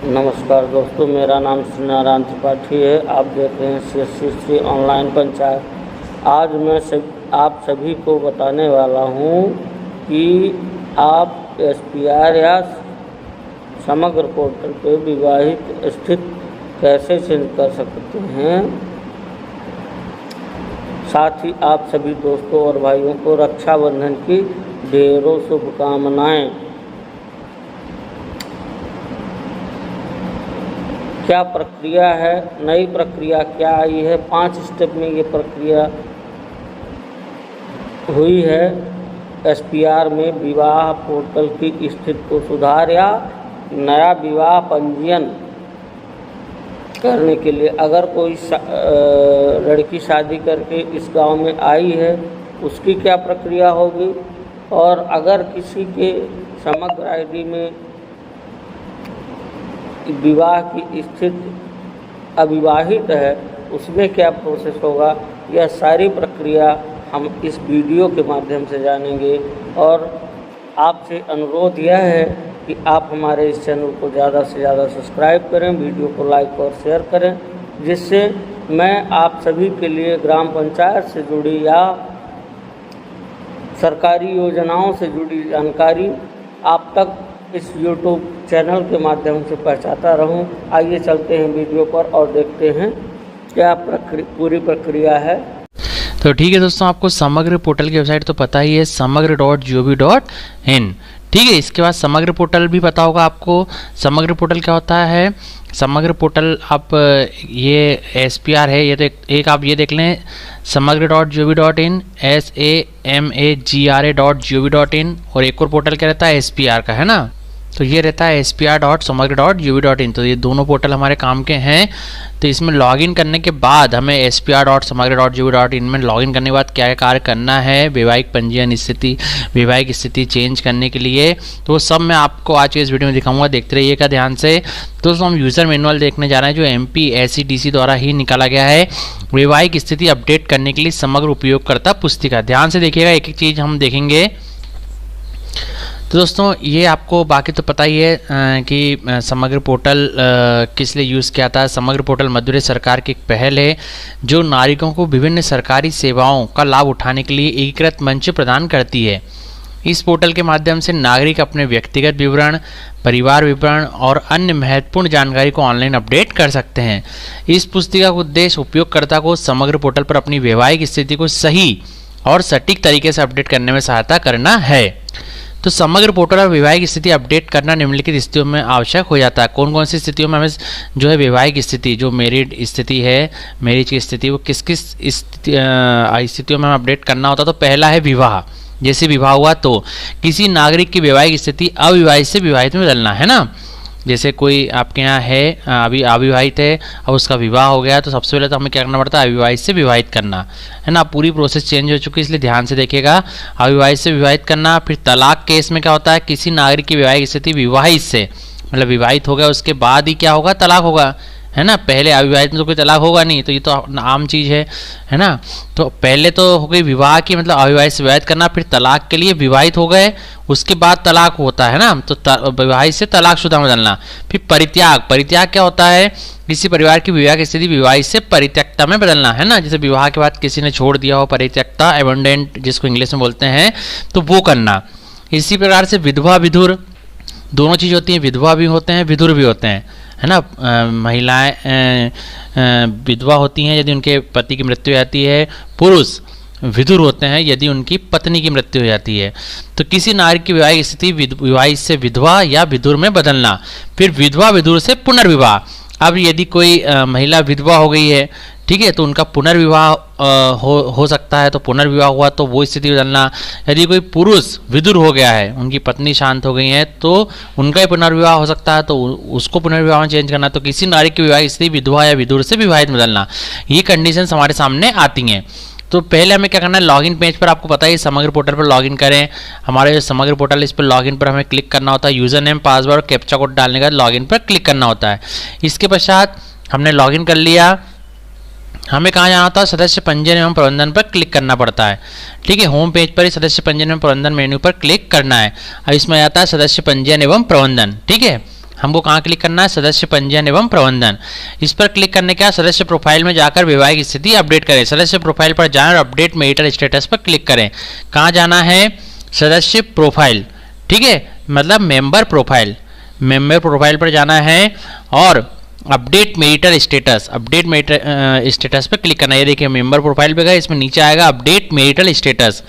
नमस्कार दोस्तों, मेरा नाम श्री नारायण त्रिपाठी है। आप देख रहे हैं CSC ऑनलाइन पंचायत। आज मैं आप सभी को बताने वाला हूं कि आप SPR या समग्र पोर्टल पे विवाहित स्थिति कैसे चेंज कर सकते हैं। साथ ही आप सभी दोस्तों और भाइयों को रक्षाबंधन की ढेरों शुभकामनाएं। क्या प्रक्रिया है, नई प्रक्रिया क्या आई है, 5 स्टेप में ये प्रक्रिया हुई है। SPR में विवाह पोर्टल की स्थिति को सुधार या नया विवाह पंजीयन करने के लिए अगर कोई लड़की शादी करके इस गांव में आई है, उसकी क्या प्रक्रिया होगी, और अगर किसी के समग्र ID में विवाह की स्थिति अविवाहित है, उसमें क्या प्रोसेस होगा, यह सारी प्रक्रिया हम इस वीडियो के माध्यम से जानेंगे। और आपसे अनुरोध यह है कि आप हमारे इस चैनल को ज़्यादा से ज़्यादा सब्सक्राइब करें, वीडियो को लाइक और शेयर करें, जिससे मैं आप सभी के लिए ग्राम पंचायत से जुड़ी या सरकारी योजनाओं से जुड़ी जानकारी आप तक इस YouTube चैनल के माध्यम से पहुंचाता रहूं। आइए चलते हैं वीडियो पर और देखते हैं क्या पूरी प्रक्रिया है। तो ठीक है दोस्तों, आपको समग्र पोर्टल की वेबसाइट तो पता ही है, samagr.gov.in। ठीक है, इसके बाद समग्र पोर्टल भी पता होगा आपको। समग्र पोर्टल क्या होता है? समग्र पोर्टल आप ये SPR है, ये तो एक आप ये देख लें, samagr.gov.in samagr.gov.in। और एक और पोर्टल क्या रहता है? SPR का, है ना। तो ये रहता है spr.samagr.gov.in। तो ये दोनों पोर्टल हमारे काम के हैं। तो इसमें लॉगिन करने के बाद हमें spr.samagr.gov.in में लॉगिन करने के बाद क्या कार्य करना है, वैवाहिक पंजीयन स्थिति, वैवाहिक स्थिति चेंज करने के लिए, तो वो सब मैं आपको आज के इस वीडियो में दिखाऊंगा। देखते रहिएगा ध्यान से। दोस्तों, हम यूज़र मैनुअल देखने जा रहे हैं जो MPSEDC द्वारा ही निकाला गया है, वैवाहिक स्थिति अपडेट करने के लिए समग्र उपयोगकर्ता पुस्तिका। ध्यान से देखिएगा, एक एक चीज़ हम देखेंगे। तो दोस्तों, ये आपको बाकी तो पता ही है कि समग्र पोर्टल किस लिए यूज़ किया था। समग्र पोर्टल मध्य प्रदेश सरकार की एक पहल है जो नागरिकों को विभिन्न सरकारी सेवाओं का लाभ उठाने के लिए एकीकृत मंच प्रदान करती है। इस पोर्टल के माध्यम से नागरिक अपने व्यक्तिगत विवरण, परिवार विवरण और अन्य महत्वपूर्ण जानकारी को ऑनलाइन अपडेट कर सकते हैं। इस पुस्तिका का उद्देश्य उपयोगकर्ता को समग्र पोर्टल पर अपनी वैवाहिक स्थिति को सही और सटीक तरीके से अपडेट करने में सहायता करना है। तो समग्र पोर्टल और वैवाहिक स्थिति अपडेट करना निम्नलिखित स्थितियों में आवश्यक हो जाता है। कौन कौन सी स्थितियों में हमें जो है वैवाहिक स्थिति, जो मैरिड स्थिति है, मैरिज की स्थिति, वो किस किस स्थितियों में हमें अपडेट करना होता है। तो पहला है विवाह। जैसे विवाह हुआ तो किसी नागरिक की वैवाहिक स्थिति अविवाहित से विवाहित में बदलना, है ना। जैसे कोई आपके यहाँ है अभी अविवाहित है, अब उसका विवाह हो गया, तो सबसे पहले तो हमें क्या करना पड़ता है? अविवाहित से विवाहित करना, है ना। पूरी प्रोसेस चेंज हो चुकी है, इसलिए ध्यान से देखिएगा। अविवाहित से विवाहित करना। फिर तलाक केस में क्या होता है? किसी नागरिक की वैवाहिक स्थिति विवाहित से, मतलब विवाहित हो गया, उसके बाद ही क्या होगा? तलाक होगा, है ना। पहले अविवाहित में तो कोई तलाक होगा नहीं, तो ये तो आम चीज़ है ना। तो पहले तो हो गई विवाह की, मतलब अविवाहित से विवाहित करना, फिर तलाक के लिए विवाहित हो गए, उसके बाद तलाक होता है ना। तो विवाहित से तलाकशुदा में बदलना। फिर परित्याग। परित्याग क्या होता है? किसी परिवार की विवाह की स्थिति विवाहित से परित्यक्ता में बदलना, है ना। जैसे विवाह के बाद किसी ने छोड़ दिया हो, परित्यक्ता, एबंडेंट जिसको इंग्लिश में बोलते हैं, तो वो करना। इसी प्रकार से विधवा विधुर दोनों चीज़ होती हैं, विधवा भी होते हैं, विधुर भी होते हैं, है ना। महिलाएं विधवा होती हैं यदि उनके पति की मृत्यु हो जाती है, पुरुष विधुर होते हैं यदि उनकी पत्नी की मृत्यु हो जाती है। तो किसी नागरिक की वैवाहिक स्थिति विवाहित से विधवा या विधुर में बदलना। फिर विधवा विधुर से पुनर्विवाह। अब यदि कोई महिला विधवा हो गई है, ठीक है, तो उनका पुनर्विवाह हो सकता है, तो पुनर्विवाह हुआ तो वो स्थिति बदलना। यदि कोई पुरुष विधुर हो गया है, उनकी पत्नी शांत हो गई है, तो उनका ही पुनर्विवाह हो सकता है, तो उसको पुनर्विवाह में चेंज करना। तो किसी नागरिक की विवाहिक स्थिति विधवा या विधुर से विवाहित बदलना, ये कंडीशंस हमारे सामने आती हैं। तो पहले हमें क्या करना है? लॉगिन पेज पर आपको पता है समग्र पोर्टल पर लॉगिन करें। हमारे जो समग्र पोर्टल इस पर लॉगिन पर हमें क्लिक करना होता है। यूजर नेम, पासवर्ड और कैप्चा कोड डालने के बाद लॉगिन पर क्लिक करना होता है। इसके पश्चात हमने लॉगिन कर लिया, हमें कहाँ जाना होता है? सदस्य पंजीयन एवं प्रबंधन पर क्लिक करना पड़ता है। ठीक है, होम पेज पर ही सदस्य पंजीयन एवं प्रबंधन मेन्यू पर क्लिक करना है। अब इसमें आता है सदस्य पंजीयन एवं प्रबंधन। ठीक है, हमको कहाँ क्लिक करना है, सदस्य पंजीयन एवं प्रबंधन। इस पर क्लिक करने के बाद सदस्य प्रोफाइल में जाकर वैवाहिक स्थिति अपडेट करें। सदस्य प्रोफाइल पर जाएं और अपडेट मैरिटल स्टेटस पर क्लिक करें। कहाँ जाना है, सदस्य प्रोफाइल, ठीक है, मतलब मेंबर प्रोफाइल, मेंबर प्रोफाइल पर जाना है और update marital status, update marital status पर क्लिक करना है। ये देखिए मेंबर प्रोफाइल पे गए, इसमें नीचे आएगा अपडेट मैरिटल स्टेटस,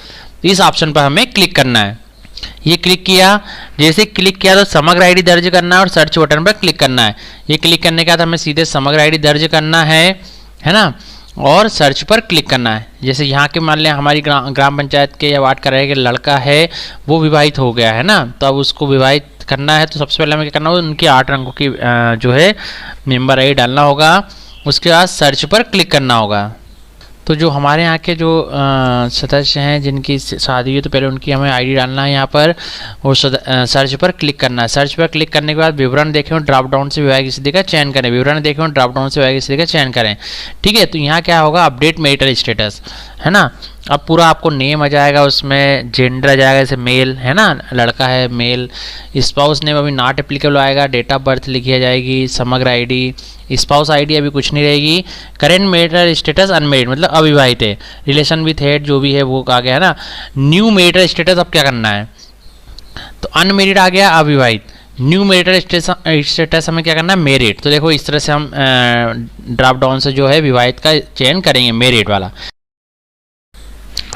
इस ऑप्शन पर हमें क्लिक करना है। ये क्लिक किया, जैसे क्लिक किया तो समग्र आईडी दर्ज करना है और सर्च बटन पर क्लिक करना है। ये क्लिक करने के बाद हमें सीधे समग्र आईडी दर्ज करना है ना, और सर्च पर क्लिक करना है। जैसे यहाँ के मान लें हमारी ग्राम पंचायत के या वार्ड का रहे लड़का है, वो विवाहित हो गया है ना, तो अब उसको विवाहित करना है तो सबसे पहले हमें क्या करना होगा, उनकी 8 अंकों की जो है मेंबर आईडी डालना होगा। उसके बाद सर्च पर क्लिक करना होगा। तो जो हमारे यहाँ के जो सदस्य हैं जिनकी शादी हुई तो पहले उनकी हमें आईडी डालना है यहाँ पर, और सर्च पर क्लिक करना है। सर्च पर क्लिक करने के बाद विवरण देखें और ड्रॉप डाउन से वैवाहिक स्थिति का चयन करें। विवरण देखें और ड्रॉप डाउन से वैवाहिक स्थिति का चयन करें, ठीक है। तो यहाँ क्या होगा, अपडेट मैरिटल स्टेटस, है ना। अब पूरा आपको नेम आ जाएगा, उसमें जेंडर आ जाएगा, जैसे मेल है ना, लड़का है मेल। स्पाउस नेम अभी नॉट एप्लीकेबल आएगा, डेट ऑफ बर्थ लिखी आ जाएगी, समग्र आईडी, स्पाउस आईडी अभी कुछ नहीं रहेगी। करेंट मैरिटल स्टेटस अनमेरिड, मतलब अविवाहित है। रिलेशन विथ हेड जो भी है वो आ गया है ना। न्यू मैरिटल स्टेटस अब क्या करना है, तो अनमेरिड आ गया, अविवाहित। न्यू मैरिटल स्टेटस हमें क्या करना है, मैरिड। तो देखो इस तरह से हम ड्रॉप डाउन से जो है विवाहित का चयन करेंगे, मैरिड वाला।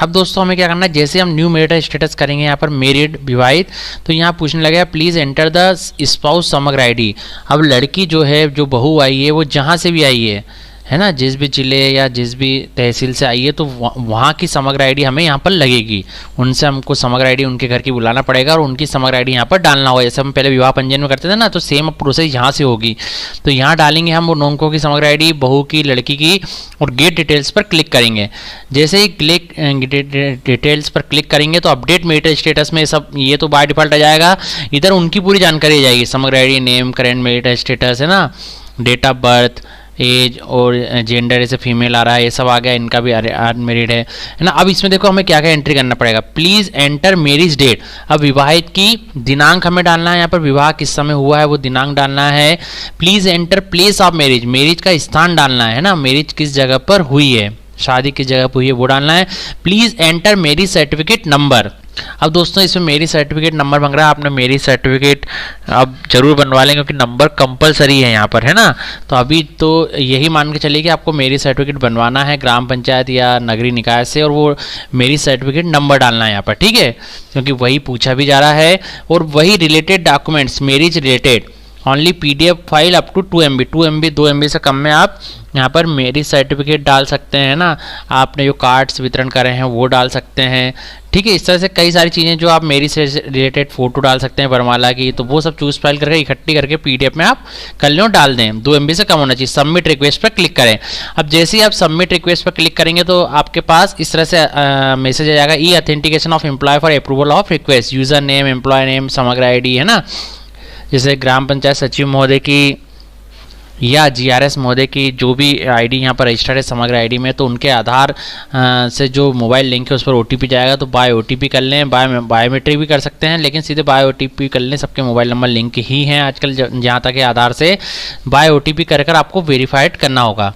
अब दोस्तों हमें क्या करना है, जैसे हम न्यू मैरिटल स्टेटस करेंगे यहाँ पर मैरिड विवाहित, तो यहाँ पूछने लगेगा प्लीज़ एंटर द स्पाउस समग्र आईडी। अब लड़की जो है, जो बहू आई है, वो जहाँ से भी आई है ना, जिस भी जिले या जिस भी तहसील से आई है, तो वहाँ की समग्र आईडी हमें यहाँ पर लगेगी। उनसे हमको समग्र आईडी उनके घर की बुलाना पड़ेगा और उनकी समग्र आईडी यहाँ पर डालना होगा। जैसे हम पहले विवाह पंजीयन में करते थे ना, तो सेम प्रोसेस यहाँ से होगी। तो यहाँ डालेंगे हम उन अंकों की समग्र आईडी, बहू की, लड़की की, और गेट डिटेल्स पर क्लिक करेंगे। जैसे ही क्लिक डिटेल्स पर क्लिक करेंगे तो अपडेट मैरिटल स्टेटस में सब ये तो बाय डिफॉल्ट आ जाएगा। इधर उनकी पूरी जानकारी आ जाएगी, समग्र ID, name, current marital status है ना, डेट ऑफ बर्थ, एज और जेंडर, जैसे फीमेल आ रहा है, ये सब आ गया, इनका भी अनमेरिड है ना। अब इसमें देखो हमें क्या क्या एंट्री करना पड़ेगा, प्लीज़ एंटर मैरिज डेट। अब विवाहित की दिनांक हमें डालना है, यहाँ पर विवाह किस समय हुआ है वो दिनांक डालना है। Please enter place of marriage, marriage का स्थान डालना है ना, मैरिज किस जगह पर हुई है, शादी किस जगह पर हुई है वो डालना है। Please enter marriage certificate number. अब दोस्तों इसमें मेरी सर्टिफिकेट नंबर मांग रहा है, आपने मेरी सर्टिफिकेट अब जरूर बनवा लेंगे क्योंकि नंबर कंपलसरी है यहाँ पर, है ना। तो अभी तो यही मान के चलिए कि आपको मेरी सर्टिफिकेट बनवाना है ग्राम पंचायत या नगरीय निकाय से, और वो मेरी सर्टिफिकेट नंबर डालना है यहाँ पर, ठीक है, क्योंकि वही पूछा भी जा रहा है। और वही related documents, marriage related only PDF file up to 2 MB, 2 MB 2 MB से कम में आप यहाँ पर मैरिज सर्टिफिकेट डाल सकते हैं ना। आपने जो कार्ड्स वितरण करे हैं वो डाल सकते हैं, ठीक है। इस तरह से कई सारी चीज़ें जो आप मैरिज से रिलेटेड फ़ोटो डाल सकते हैं वरमाला की, तो वो सब चूज फाइल करके इकट्ठी करके PDF में आप कर लें और डाल दें। 2 MB से कम होना चाहिए। सबमिट रिक्वेस्ट पर क्लिक करें। अब जैसे ही आप सबमिट रिक्वेस्ट पर क्लिक करेंगे तो आपके पास इस तरह से मैसेज आ जाएगा, e authentication of employ for approval of request, user name, employ name, Samagra ID, है ना। जैसे ग्राम पंचायत सचिव महोदय की या GRS महोदय की जो भी आईडी यहाँ पर रजिस्टर्ड है समग्र आईडी में, तो उनके आधार से जो मोबाइल लिंक है उस पर OTP जाएगा, तो बाय OTP कर लें। बायोमेट्रिक भी कर सकते हैं, लेकिन सीधे बाय OTP कर लें। सबके मोबाइल नंबर लिंक ही हैं आजकल, जहाँ तक है आधार से बाय OTP कर आपको वेरीफाइड करना होगा।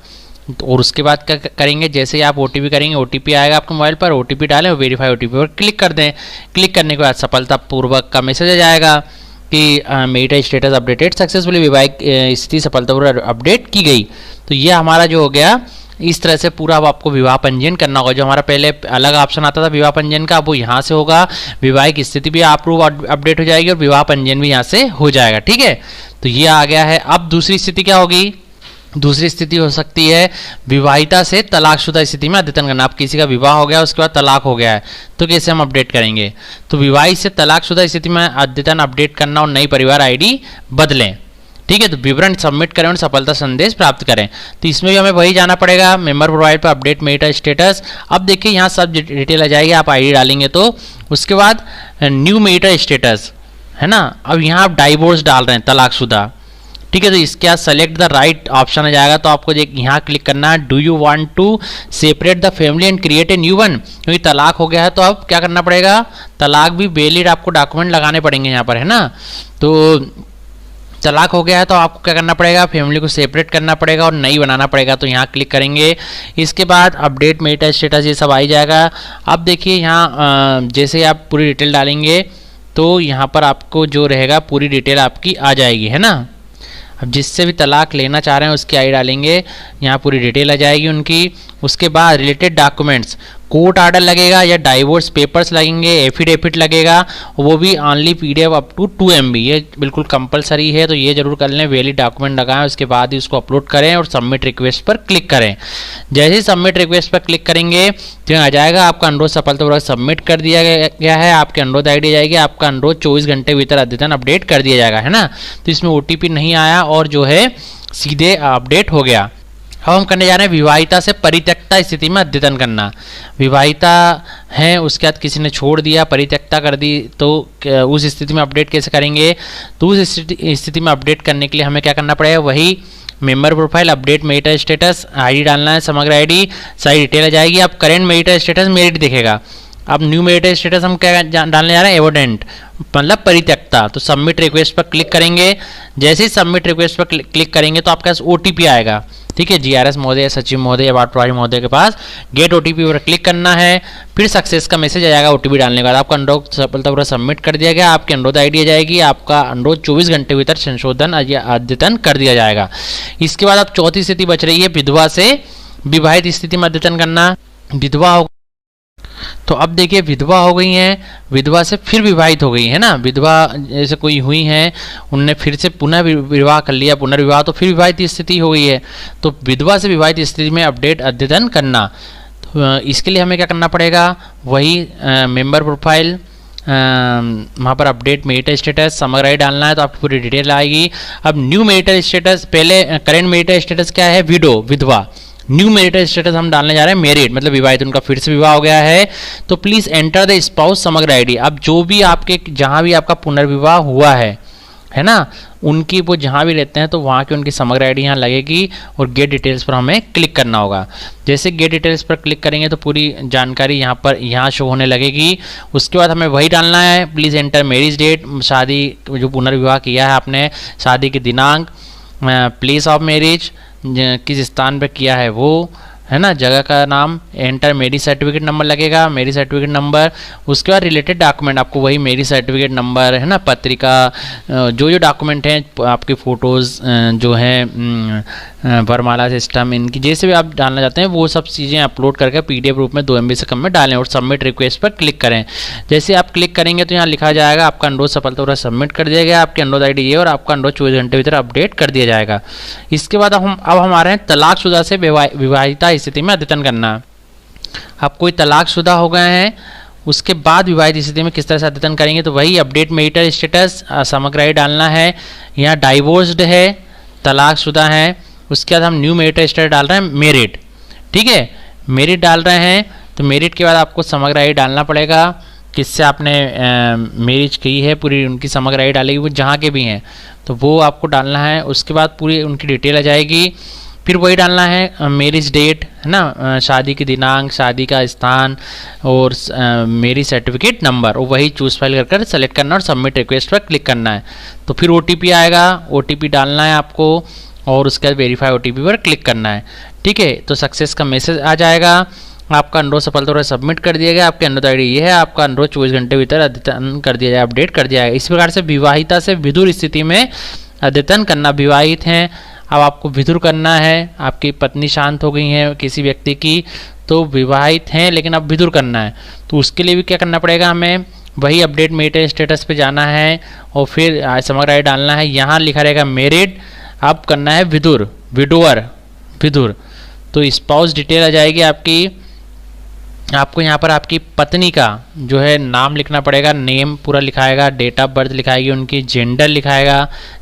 और उसके बाद क्या करेंगे, जैसे ही आप OTP करेंगे, OTP आएगा आपके मोबाइल पर, OTP डालें और वेरीफाई OTP पर क्लिक कर दें। क्लिक करने के बाद सफलतापूर्वक का मैसेज आ जाएगा कि मैरिटल स्टेटस अपडेटेड सक्सेसफुली, विवाहिक स्थिति सफलतापूर्वक अपडेट की गई। तो ये हमारा जो हो गया, इस तरह से पूरा अब आपको विवाह पंजीयन करना होगा। जो हमारा पहले अलग ऑप्शन आता था विवाह पंजीयन का, वो यहाँ से होगा। विवाहिक स्थिति भी अप्रूव अपडेट हो जाएगी और विवाह पंजीयन भी यहाँ से हो जाएगा, ठीक है। तो ये आ गया है। अब दूसरी स्थिति क्या होगी, दूसरी स्थिति हो सकती है विवाहिता से तलाकशुदा स्थिति में अद्यतन करना। अब किसी का विवाह हो गया, उसके बाद तलाक हो गया है, तो कैसे हम अपडेट करेंगे। तो विवाहित से तलाकशुदा स्थिति में अद्यतन अपडेट करना और नई परिवार आईडी बदलें, ठीक है। तो विवरण सबमिट करें और सफलता संदेश प्राप्त करें। तो इसमें भी हमें वही जाना पड़ेगा, मेंबर प्रोवाइड पर अपडेट मैरिटल स्टेटस। अब देखिए यहाँ सब डिटेल आ जाएगी, आप आईडी डालेंगे तो। उसके बाद न्यू मैरिटल स्टेटस, है ना। अब यहाँ आप डाइवोर्स डाल रहे हैं, तलाकशुदा, ठीक है। तो इसके बाद सेलेक्ट द राइट ऑप्शन आ जाएगा, तो आपको यहाँ क्लिक करना है, do you want to separate the family and create a new one. क्योंकि तलाक हो गया है तो अब क्या करना पड़ेगा, तलाक भी वैलिड आपको डॉक्यूमेंट लगाने पड़ेंगे यहाँ पर, है ना। तो तलाक हो गया है तो आपको क्या करना पड़ेगा, फैमिली को सेपरेट करना पड़ेगा और नई बनाना पड़ेगा। तो यहाँ क्लिक करेंगे, इसके बाद अपडेट मैरिटल स्टेटस ये सब आ ही जाएगा। अब देखिए यहाँ जैसे आप पूरी डिटेल डालेंगे तो यहाँ पर आपको जो रहेगा पूरी डिटेल आपकी आ जाएगी, है ना। अब जिससे भी तलाक लेना चाह रहे हैं उसकी आई डालेंगे, यहाँ पूरी डिटेल आ जाएगी उनकी। उसके बाद रिलेटेड डॉक्यूमेंट्स, कोर्ट ऑर्डर लगेगा या डाइवोर्स पेपर्स लगेंगे, एफिडेविट लगेगा, वो भी only PDF up to 2 MB, ये बिल्कुल कंपलसरी है, तो ये जरूर कर लें। वैलिड डॉक्यूमेंट लगाएं, उसके बाद ही उसको अपलोड करें और सबमिट रिक्वेस्ट पर क्लिक करें। जैसे ही सबमिट रिक्वेस्ट पर क्लिक करेंगे तो आ जाएगा आपका अनुरोध सफलतापूर्वक सबमिट कर दिया गया है, आपके अनुरोध ID जाएगी, आपका अनुरोध 24 घंटे भीतर अद्यतन अपडेट कर दिया जाएगा, है ना। तो इसमें OTP नहीं आया और जो है सीधे अपडेट हो गया। अब हम करने जा रहे हैं विवाहिता से परित्यक्ता स्थिति में अद्यतन करना। विवाहिता है, उसके बाद किसी ने छोड़ दिया, परित्यक्ता कर दी, तो उस स्थिति में अपडेट कैसे करेंगे। तो उस स्थिति में अपडेट करने के लिए हमें क्या करना पड़ेगा, वही member profile, update marital status, ID डालना है, समग्र ID, सारी डिटेल आ जाएगी। अब करेंट मैरिटल स्टेटस मेरिट दिखेगा। अब न्यू मैरिटल स्टेटस हम क्या डालने जा रहे हैं, एवोडेंट मतलब परित्यक्ता। तो सबमिट रिक्वेस्ट पर क्लिक करेंगे। जैसे ही सबमिट रिक्वेस्ट पर क्लिक करेंगे तो आपके पास OTP आएगा, ठीक है। GRS महोदय, सचिव महोदय, अवार्ड प्रभारी महोदय के पास गेट OTP पर क्लिक करना है। फिर सक्सेस का मैसेज आ जाएगा OTP डालने के बाद। आपका अनुरोध सफलतापूर्वक सबमिट कर दिया गया, आपके अनुरोध ID आ जाएगी, आपका अनुरोध 24 घंटे भीतर संशोधन या अद्यतन कर दिया जाएगा। इसके बाद अब चौथी स्थिति बच रही है विधवा से विवाहित स्थिति में अद्यतन करना। विधवा हो तो अब देखिए विधवा हो गई हैं, विधवा से फिर विवाहित हो गई है ना। विधवा जैसे कोई हुई हैं, उनने फिर से पुनः विवाह कर लिया, पुनर्विवाह, तो फिर विवाहित स्थिति हो गई है। तो विधवा से विवाहित स्थिति में अपडेट अद्यतन करना, तो इसके लिए हमें क्या करना पड़ेगा, वही मेंबर प्रोफाइल, वहाँ पर अपडेट मैरिटल स्टेटस, समग्र ID डालना है तो आपकी पूरी डिटेल आएगी। अब न्यू मैरिटल स्टेटस, पहले करेंट मैरिटल स्टेटस क्या है, विडो विधवा। न्यू मैरिटल स्टेटस हम डालने जा रहे हैं मैरिड, मतलब विवाहित, उनका फिर से विवाह हो गया है। तो प्लीज़ एंटर द स्पाउस समग्र ID। अब जो भी आपके जहाँ भी आपका पुनर्विवाह हुआ है ना, उनकी वो जहाँ भी रहते हैं तो वहाँ की उनकी समग्र ID यहाँ लगेगी और गेट डिटेल्स पर हमें क्लिक करना होगा। जैसे गेट डिटेल्स पर क्लिक करेंगे तो पूरी जानकारी यहाँ शो होने लगेगी। उसके बाद हमें वही डालना है, प्लीज़ एंटर मैरिज डेट, शादी जो पुनर्विवाह किया है आपने, शादी की दिनांक, प्लेस ऑफ मैरिज, किस स्थान पर किया है वो, है ना, जगह का नाम, एंटर मैरिज सर्टिफिकेट नंबर लगेगा, मैरिज सर्टिफिकेट नंबर। उसके बाद रिलेटेड डॉक्यूमेंट, आपको वही मैरिज सर्टिफिकेट नंबर, है ना, पत्रिका, जो डॉक्यूमेंट हैं, आपकी फ़ोटोज़ जो हैं, वरमाला सिस्टम, इनकी जैसे भी आप डालना चाहते हैं वो सब चीज़ें अपलोड करके PDF रूप में 2 MB से कम में डालें और सबमिट रिक्वेस्ट पर क्लिक करें। जैसे आप क्लिक करेंगे तो यहाँ लिखा जाएगा आपका अनुरोध सफलतापूर्वक सबमिट कर दिया गया, आपके अनुरोध ID ये और आपका अनुरोध 24 घंटे भीतर अपडेट कर दिया जाएगा। इसके बाद अब हम आ रहे हैं तलाकशुदा से विवाहिता स्थिति में अद्यतन करना। अब कोई तलाकशुदा हो गए हैं, उसके बाद विवाहित स्थिति में किस तरह से अद्यतन करेंगे, तो वही अपडेट मैरिटल स्टेटस, समग्र ID डालना है। यहाँ डाइवोर्स्ड है, तलाकशुदा है, उसके बाद हम न्यू मैरिटल स्टेटस डाल रहे हैं मेरिड, ठीक है, मेरिट डाल रहे हैं। तो मेरिट के बाद आपको समग्र ID डालना पड़ेगा, किससे आपने मैरिज की है, पूरी उनकी समग्र ID डालेगी, वो जहाँ के भी हैं तो वो आपको डालना है। उसके बाद पूरी उनकी डिटेल आ जाएगी। फिर वही डालना है मैरिज डेट, है ना, शादी की दिनांक, शादी का स्थान और मैरिज सर्टिफिकेट नंबर, और वही चूज़ फाइल कर सेलेक्ट करना और सबमिट रिक्वेस्ट पर क्लिक करना है। तो फिर OTP आएगा, OTP डालना है आपको और उसके बाद वेरीफाई OTP पर क्लिक करना है, ठीक है। तो सक्सेस का मैसेज आ जाएगा, आपका अनुरोध सफलतापूर्वक सबमिट कर दिया गया, आपके अनुरोध ID ये है, आपका अनुरोध 24 घंटे भीतर अद्यतन कर दिया जाए, अपडेट कर दिया जाएगा। इस प्रकार से विवाहिता से विधुर स्थिति में अद्यतन करना। विवाहित हैं, अब आपको विधुर करना है, आपकी पत्नी शांत हो गई हैं किसी व्यक्ति की, तो विवाहित हैं लेकिन अब विधुर करना है, तो उसके लिए भी क्या करना पड़ेगा, हमें वही अपडेट मैरिटल स्टेटस पे जाना है और फिर समग्र ID डालना है। यहाँ लिखा रहेगा मैरिड, अब करना है विधुर, विडोअर, विधुर। तो स्पाउस डिटेल आ जाएगी आपकी, आपको यहाँ पर आपकी पत्नी का जो है नाम लिखना पड़ेगा, नेम पूरा लिखाएगा, डेट ऑफ बर्थ लिखाएगी उनकी, जेंडर लिखाएगा,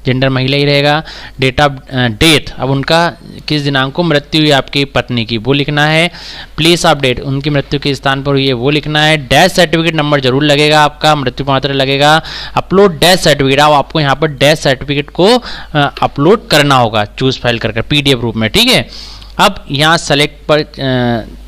जेंडर महिला ही रहेगा, डेट ऑफ डेथ, अब उनका किस दिनांक को मृत्यु हुई आपकी पत्नी की वो लिखना है, प्लेस ऑफ डेथ, उनकी मृत्यु के स्थान पर हुई है वो लिखना है, डेथ सर्टिफिकेट नंबर जरूर लगेगा, आपका मृत्यु प्रमाण लगेगा, अपलोड डेथ सर्टिफिकेट, अब आपको यहाँ पर डेथ सर्टिफिकेट को अपलोड करना होगा चूज फाइल करके PDF रूप में, ठीक है। अब यहाँ सेलेक्ट पर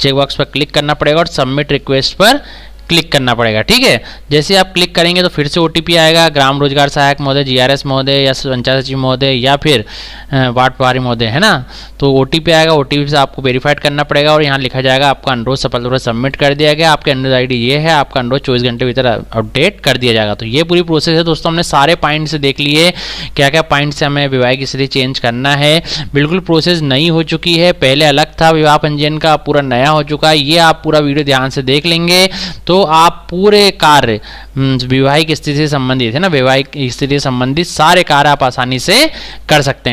चेकबॉक्स पर क्लिक करना पड़ेगा और सबमिट रिक्वेस्ट पर क्लिक करना पड़ेगा। ठीक है, जैसे आप क्लिक करेंगे तो फिर से OTP आएगा, ग्राम रोजगार सहायक महोदय, GRS महोदय या पंचायत सचिव महोदय या फिर वार्ड प्रभारी महोदय, है ना। तो OTP आएगा, OTP से आपको वेरीफाइड करना पड़ेगा और यहाँ लिखा जाएगा आपका अनुरोध सफलतापूर्वक सबमिट कर दिया गया, आपके अनुरोध ID ये है, आपका अनुरोध 24 घंटे भीतर अपडेट कर दिया जाएगा। तो ये पूरी प्रोसेस है दोस्तों, हमने सारे पॉइंट से देख लिए क्या क्या पॉइंट से हमें विवाह स्थिति चेंज करना है। बिल्कुल प्रोसेस नई हो चुकी है, पहले अलग था विवाह पंजीयन का, पूरा नया हो चुका है। ये आप पूरा वीडियो ध्यान से देख लेंगे तो आप पूरे कार्य वैवाहिक स्थिति से संबंधित, है ना, वैवाहिक स्थिति से संबंधित सारे कार्य आप आसानी से कर सकते हैं।